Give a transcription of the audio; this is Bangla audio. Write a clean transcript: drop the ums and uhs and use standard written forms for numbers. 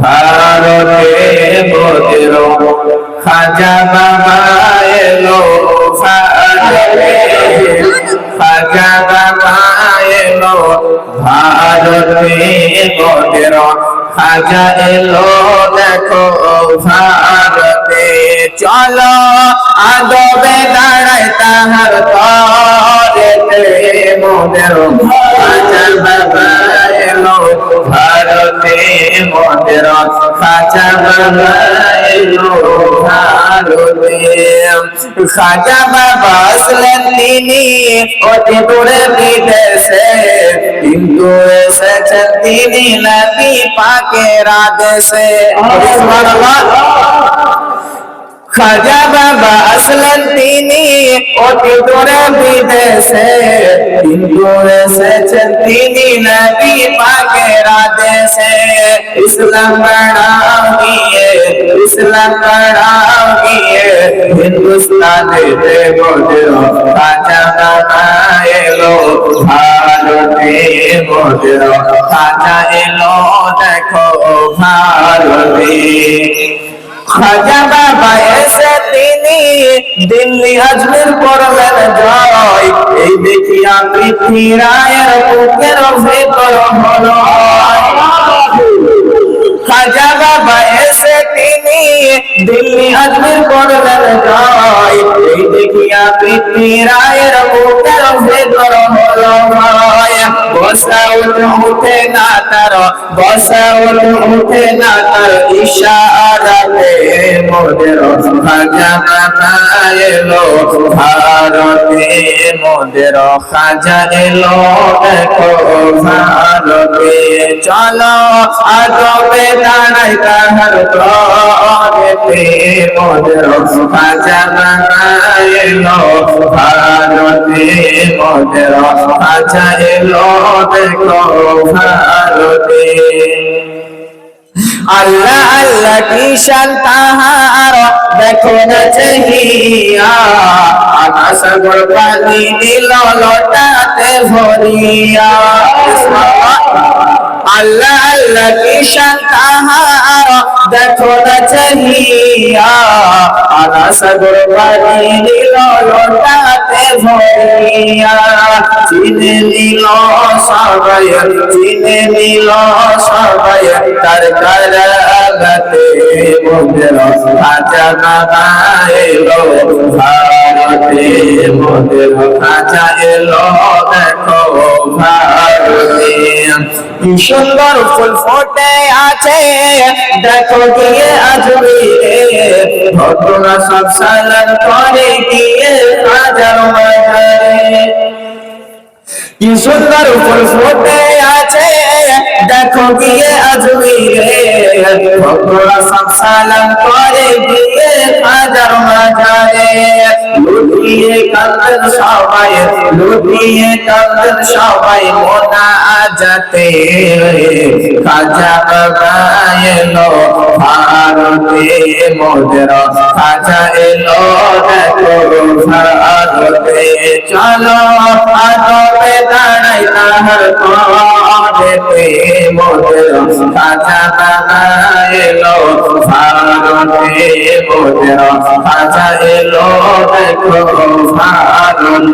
ভারতে মোদের খাজা বাবা এলো ভারতে, খাজা বাবা এলো ভারতে মোদের খাজা এলো দেখো ভারতে। চলো আদবে দাঁড়ায় তাহার তরেতে মোদের খাজা বাবা এলো ভারতে মোদের খাজা বাবা এলো ভারতে। খাজা বাবা আসলেন তিনি অতি দূরে বিদেশে, কিন্তু এসেছেন তিনি নবী পাকের আদেশে। খাজা বাবা আসলেন তিনি অতি দূরে বিদেশে, কিন্তু এসেছেন তিনি নবী পাকের আদেশে। ইসলাম বাড়াও গিয়ে, ইসলাম বাড়াও গিয়ে হিন্দুস্তানেতে মোদের খাজা বাবা এলো ভারতে মোদের খাজা এলো দেখো ভারতে। খাজা বাবা এসে তিনি দিল্লি আজমির করলেন জয়, এই দেখিয়া পৃথ্বীরায়ের বুকের ভেতর হলো। খাজা বাবা এসে তিনি দিল্লি আজমির করলেন জয়, এই দেখিয়া পৃথ্বীরায়ের বুকের ভেতর হলো ভয়। বসা উঠে না তার, বসা উঠে না তার ইশারাতে মোদের খাজা বাবা এলো ভারতে মোদের খাজা এলো দেখো ভারতে। চলো আদবে দাঁড়ায় তাহার তরেতে মোদের খাজা বাবা এলো ভারতে মোদের খাজা এলো দেখো ভারতে। আল্লাহ আল্লাহ কি শান তাহার দেখো না চাহিয়া, আকাশ সাগর পানি দিল লোটাতে ভরিয়া। আল্লাহ আল্লাহ কি শান তাহার দেখো না চাহিয়া, আকাশ সাগর পানি দিল লোটাতে ভরিয়া। চিনে নিল সবাই, চিনে নিল সবাই তার কারাগাতে মোদের খাজা বাবা এলো ভারতে মোদের খাজা এলো দেখো ভারতে। কি সুন্দর ফুল ফোটে আছে দেখো গিয়ে আজমিরে, ভক্তরা সব সালাম করে গিয়ে খাজার মাজারে। কি সুন্দর ফুল ফোটে আছে দেখো গিয়ে আজমিরে, ভক্তরা সব সালাম করে গিয়ে খাজার মাজারে। লুটিয়ে কাঁদেন সবাই, লুটিয়ে কাঁদেন সবাই মোনাজাতে, খাজা বাবা এলো ভারতে মোদের খাজা এলো দেখো ভারতে। চলো আদবে দাঁড়াই তাহার তরেতে মোদের খাজা বাবা এলো ভারতে মোদের খাজা এলো দেখো ভারতে।